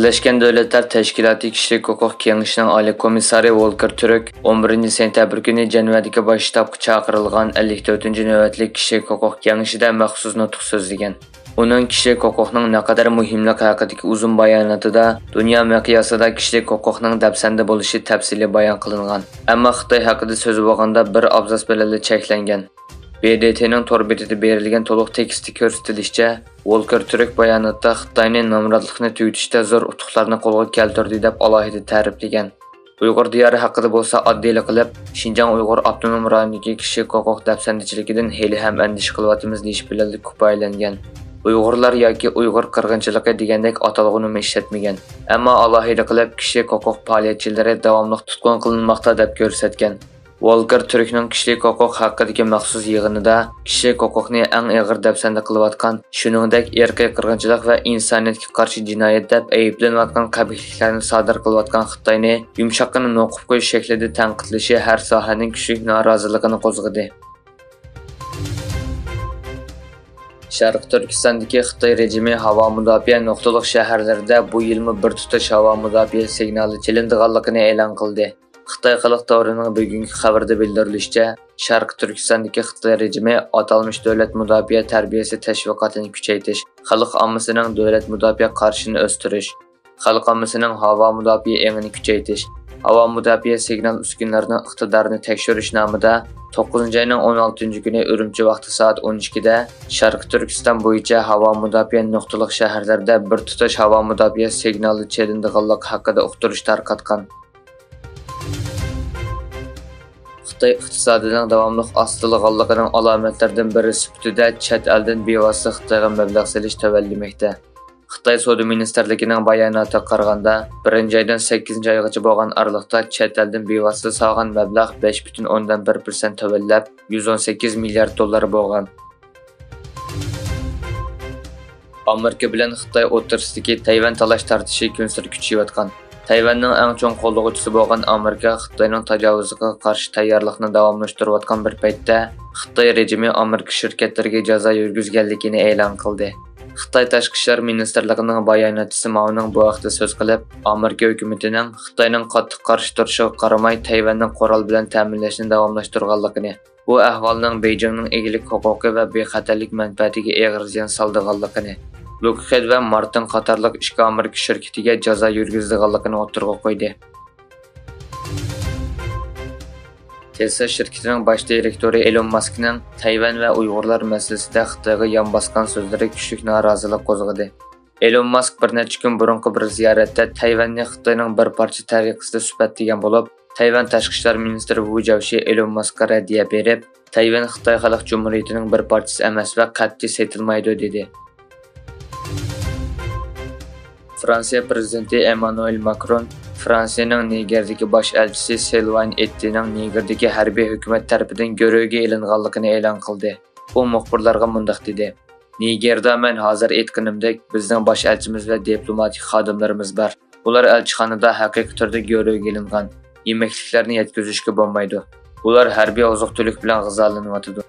Birleşken Devletler Teşkilatı Kişilik Hukuk Kengişining Oliy komissari Volker Türk 11 sentyabr günü Cenevadagi bosh shtabga chaqirilgan 54-navbatlik Kişilik Hukuk Kengişida maxsus nutq so'zlagan. Uning kişilik hukukning naqadar muhimligi haqidagi uzun bayonotida dunyo miqyosida kişilik hukukning dafsanda bo'lishi tafsili bayon qilingan. Ammo Xitoy haqida so'z bo'lganda bir abzas bilan cheklangan. BDT'ning tor betida berilgan to'liq tekstda ko'rsatilishicha, Volker Türk bayonotda Xitoyning nomrodlikni tugutishda zo'r utuqlarni qo'lga keltirdi deb alohida ta'riflagan. Uyg'ur diyori haqida bo'lsa oddiylik qilib, Xinjiang Uyg'ur avtonom rayonidagi kishilik huquq dafsandichiligidan hali ham andish qilyapmiz deyish bilan ko'paylangan. Uyg'urlar yoki Uyg'ur qirg'inchiligi degandek atalg'ini ishlatmagan. Ammo alohida qilib kishilik huquq faoliyatchilari davomli tutqun qilinmoqda deb ko'rsatgan. Volker Türkning kishilik huquq haqidagi maxsus yig'inida kishilik huquqni eng og'ir dafsanda qilayotgan, shuningdek irqiy qirg'inchilik va insoniyatga qarshi jinoyat deb ayblanayotgan qabihliklarni sodir qilayotgan Xitoyni yumshoqqina noqib qo'yish shaklida tanqidlashi har sohaning kuchli noroziligini qo'zg'adi. Sharq Turkistondagi Xitoy rejimi havo mudofaa nuqtaliq shaharlarida bu yilmi bir tutash havo mudofaa signali chilindiganligini e'lon qildi. Xitoy xalq davrining bugungi xabarda bildirilishicha, Sharq Turkistondagi Xitoy rejimi atalmish davlat mudofaa tarbiyasi tashviqotini kuchaytirish, xalq ommasining davlat mudofaa qarshini o'stirish, xalq ommasining havo mudofaa engini kuchaytirish, havo mudofaa signal uskunalarining iqtidorini tekshirish nomida 9-oyning 16-kuni Urumchi vaqti soat 12 da Sharq Turkiston bo'yicha havo mudofaa nuqtaliq shaharlarda bir tutash havo mudofaa signali chilindiganligi haqida uqtirish tarqatgan. Xitoy iqtisodining davomli ostilganligining alomatlaridan biri sifatida chet eldan bevosita Xitoyga mablag' solish tavallamoqda. Xitoy Savdo ministrligining bayonotiga qaraganda, 1-oydan 8-oygacha bo'lgan aralıqda chet eldan bevosita solgan mablag' 5,1% tavallab 118 milliard dollar bo'lgan. Amerika bilan Xitoy o'rtasidagi Tayvan talash tartishi kun sari kuchayotgan. Tayvanning eng chong qo'llovchisi bo'lgan Amerika Xitoyning tajovuziga qarshi tayyorlikni davomlashtirayotgan bir paytda Xitoy rejimi Amerika shirkatlariga jazo yurgizganligini e'lon qildi. Xitoy Tashqi ishlar ministrligining bayonotchisi Maoning bu vaqtda so'z qilib, Amerika hukumatining Xitoyning qattiq qarshi turishiga qaramay Tayvanning qurol bilan ta'minlashni davomlashtirganligini, bu ahvolning Beijingning egilik huquqi va bexatarlik manfaatiga og'ir ziyon soldiganligini, Lockheed va Martin qatorliq ishga Amerika shirkatiga jazo yurgizganligini o'tirg'a qo'ydi. Tesla shirkatining bosh direktori Elon Muskning Tayvan va Uyg'urlar masalasida Xitoyga yon bosgan so'zlari kuchli norozilik qo'zg'adi. Elon Musk bir necha kun burungi bir ziyoratda Tayvanni Xitoyning bir parcha tariqasida sifatlagan bo'lib, Tayvan tashqi ishlar ministri Wu Jiaoshi Elon Muskga raddiya berib, Tayvan Xitoy Xalq Jumhuriyatining bir parchasi emas va qat'iy setilmaydi dedi. Fransiya prezidenti Emmanuel Macron Fransiyaning Nigerdagi bosh elchisi Sylvain Ettining Nigerdagi harbiy hukumat tarafidan görevga ilinganligini e'lon qildi. U muxbirlarga mundaq dedi: "Nigerda men hozir aytganimdek, bizning bosh elchimiz va diplomatik xodimlarimiz bor. Ular elchixonada haqiqiy turda görevga ilingan. Yemekliklarni yetkazishga bo'lmaydi. Ular harbiy oziq-tulik bilan g'izolanyapti."